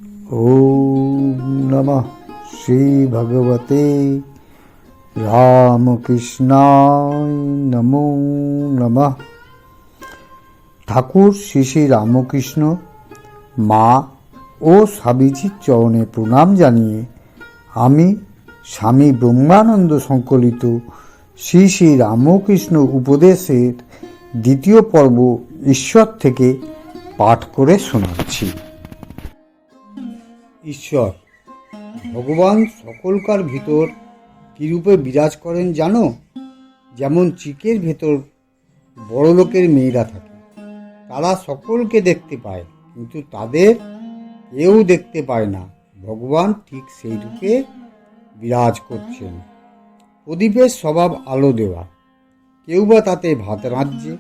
ওম নমঃ শ্রী ভগবতে রামকৃষ্ণায় নমো নমঃ। ঠাকুর শ্রী শ্রী রামকৃষ্ণ মা ও স্বামীজির চরণে প্রণাম জানিয়ে আমি স্বামী ব্রহ্মানন্দ সংকলিত শ্রী শ্রী রামকৃষ্ণ উপদেশের দ্বিতীয় পর্ব ঈশ্বর থেকে পাঠ করে শোনাচ্ছি। ঈশ্বর ভগবান সকলকার ভিতর কীরূপে বিরাজ করেন জানো? যেমন চিকের ভেতর বড় লোকের মেয়েরা থাকে, তারা সকলকে দেখতে পায়, কিন্তু তাদের কেউ দেখতে পায় না। ভগবান ঠিক সেই রূপে বিরাজ করছেন। প্রদীপের স্বভাব আলো দেওয়া। কেউ বা তাতে ভাত রাঁধছে,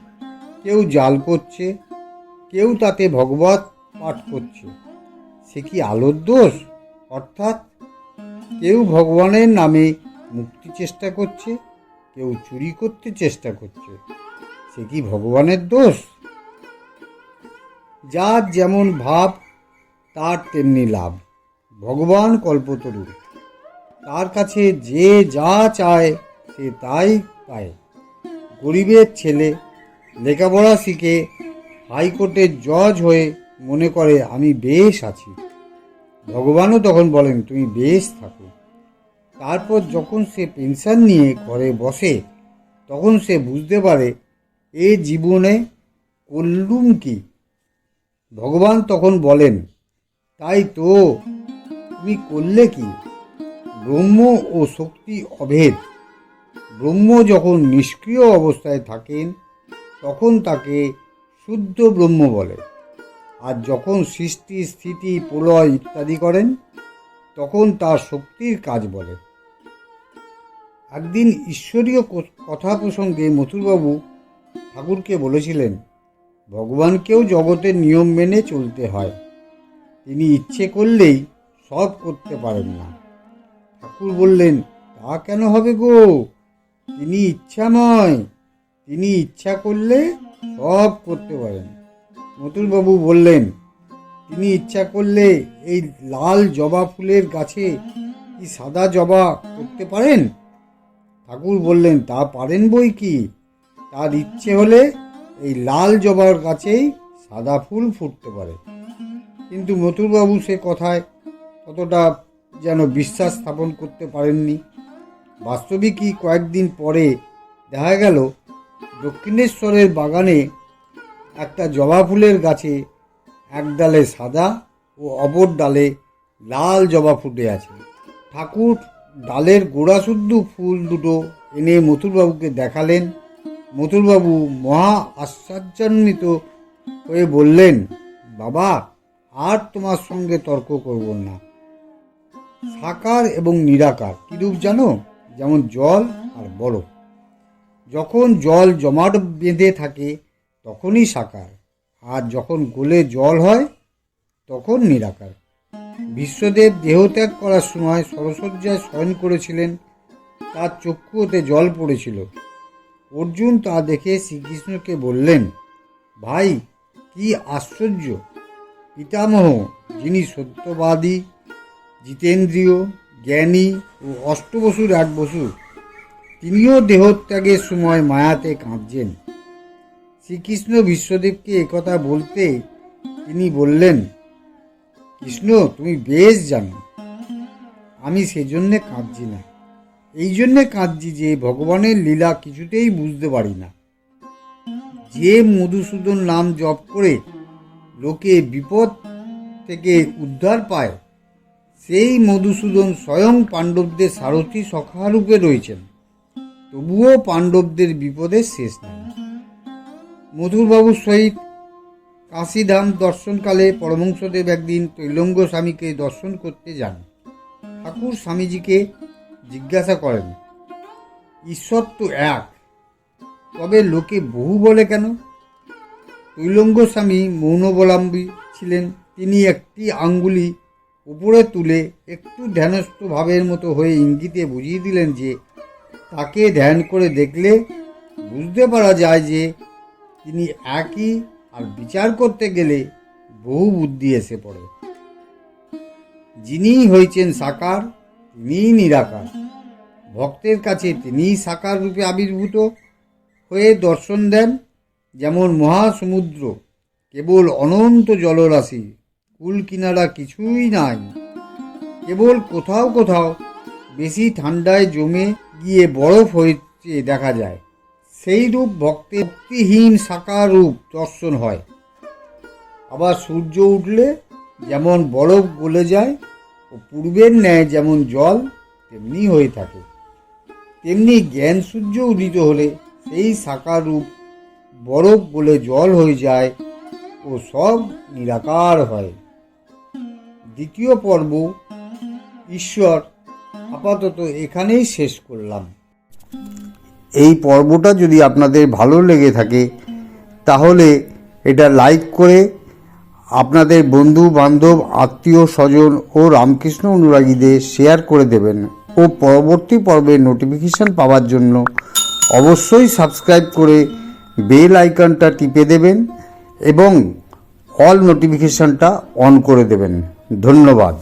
কেউ জাল করছে, কেউ তাতে ভগবত পাঠ করছে। সে কি আলোর দোষ? অর্থাৎ কেউ ভগবানের নামে মুক্তি চেষ্টা করছে, কেউ চুরি করতে চেষ্টা করছে। সে কি ভগবানের দোষ? যার যেমন ভাব তার তেমনি লাভ। ভগবান কল্পতরু, তার কাছে যে যা চায় সে তাই পায়। গরিবের ছেলে লেখাপড়া শিখে হাইকোর্টের জজ হয়ে মনে করে আমি বেশ আছি। ভগবানও তখন বলেন তুমি বেশ থাকো। তারপর যখন সে পেনশন নিয়ে ঘরে বসে, তখন সে বুঝতে পারে এ জীবনে করলুম কি। ভগবান তখন বলেন তাই তো, তুমি করলে কি? ব্রহ্ম ও শক্তি অভেদ। ব্রহ্ম যখন নিষ্ক্রিয় অবস্থায় থাকেন তখন তাকে শুদ্ধ ব্রহ্ম বলে, আর যখন সৃষ্টি স্থিতি প্রলয় ইত্যাদি করেন তখন তার শক্তির কাজ বলে। একদিন ঈশ্বরীয় কথা প্রসঙ্গে মথুরবাবু ঠাকুরকে বলেছিলেন ভগবানকেও জগতের নিয়ম মেনে চলতে হয়, তিনি ইচ্ছে করলেই সব করতে পারেন না। ঠাকুর বললেন তা কেন হবে গো, তিনি ইচ্ছাময়, তিনি ইচ্ছা করলে সব করতে পারেন। মথুরবাবু বললেন তিনি ইচ্ছা করলে এই লাল জবা ফুলের গাছে কি সাদা জবা করতে পারেন? ঠাকুর বললেন তা পারেন বই কি, তার ইচ্ছে হলে এই লাল জবার গাছেই সাদা ফুল ফুটতে পারে। কিন্তু মথুরবাবু সে কথায় ততটা যেন বিশ্বাস স্থাপন করতে পারেননি। বাস্তবিকই কয়েকদিন পরে দেখা গেল দক্ষিণেশ্বরের বাগানে একটা জবা ফুলের গাছে এক ডালে সাদা ও অপর ডালে লাল জবা ফুটে আছে। ঠাকুর ডালের গোড়া শুদ্ধ ফুল দুটো এনে মথুরবাবুকে দেখালেন। মথুরবাবু মহা আশ্চর্যান্বিত হয়ে বললেন বাবা, আর তোমার সঙ্গে তর্ক করব না। সাকার এবং নিরাকার কিরূপ জানো? যেমন জল আর বরফ। যখন জল জমাট বেঁধে থাকে তখনই সাকার, আর যখন গলে জল হয় তখন নিরাকার। বিশ্বদেব দেহত্যাগ করার সময় সরসজ্জায় শয়ন করেছিলেন, তার চক্ষু হতে জল পড়েছিল। অর্জুন তা দেখে শ্রীকৃষ্ণকে বললেন ভাই, কি আশ্চর্য! পিতামহ, যিনি সত্যবাদী, জিতেন্দ্রীয়, জ্ঞানী ও অষ্টবসুর এক বসু, তিনিও দেহত্যাগের সময় মায়াতে কাঁদছেন। শ্রীকৃষ্ণ বিশ্বদেবকে একথা বলতে তিনি বললেন কৃষ্ণ, তুমি বেশ জানো আমি সেজন্যে কাঁদছি না। এই জন্যে কাঁদছি যে ভগবানের লীলা কিছুতেই বুঝতে পারি না। যে মধুসূদন নাম জপ করে লোকে বিপদ থেকে উদ্ধার পায়, সেই মধুসূদন স্বয়ং পাণ্ডবদের সারথী সখারূপে রয়েছেন, তবুও পাণ্ডবদের বিপদের শেষ নেই। মধুরবাবুর সহিত কাশীধাম দর্শনকালে পরমহংসদেব একদিন তৈলঙ্গ স্বামীকে দর্শন করতে যান। ঠাকুর স্বামীজিকে জিজ্ঞাসা করেন ঈশ্বর তো এক, তবে লোকে বহু বলে কেন? তৈলঙ্গ স্বামী মৌনাবলম্বী ছিলেন। তিনি একটি আঙ্গুলি উপরে তুলে একটু ধ্যানস্থ ভাবের মতো হয়ে ইঙ্গিতে বুঝিয়ে দিলেন যে তাকে ধ্যান করে দেখলে বুঝতে পারা যায় যে তিনি একই, আর বিচার করতে গেলে বহু বুদ্ধি এসে পড়ে। যিনিই হয়েছেন সাকার, তিনিই নিরাকার। ভক্তের কাছে তিনিই সাকার রূপে আবির্ভূত হয়ে দর্শন দেন। যেমন মহাসমুদ্র কেবল অনন্ত জলরাশি, কুল কিনারা কিছুই নাই, কেবল কোথাও কোথাও বেশি ঠান্ডায় জমে গিয়ে বরফ হয়েছে দেখা যায়। সেই রূপ ভক্তিহীন সাকার রূপ দর্শন হয়। আবার সূর্য উঠলে যেমন বরফ গলে যায় ও পূর্বের ন্যায় যেমন জল তেমনি হয়ে থাকে, তেমনি জ্ঞান সূর্য উদিত হলে সেই সাকার রূপ বরফ গলে জল হয়ে যায় ও সব নিরাকার হয়। দ্বিতীয় পর্ব ঈশ্বর আপাতত এখানেই শেষ করলাম। এই পর্বটা যদি আপনাদের ভালো লেগে থাকে তাহলে এটা লাইক করে আপনাদের বন্ধু বান্ধব আত্মীয় স্বজন ও রামকৃষ্ণ অনুরাগীদের শেয়ার করে দেবেন ও পরবর্তী পর্বের নোটিফিকেশন পাওয়ার জন্য অবশ্যই সাবস্ক্রাইব করে বেল আইকনটা টিপে দেবেন এবং অল নোটিফিকেশনটা অন করে দেবেন। ধন্যবাদ।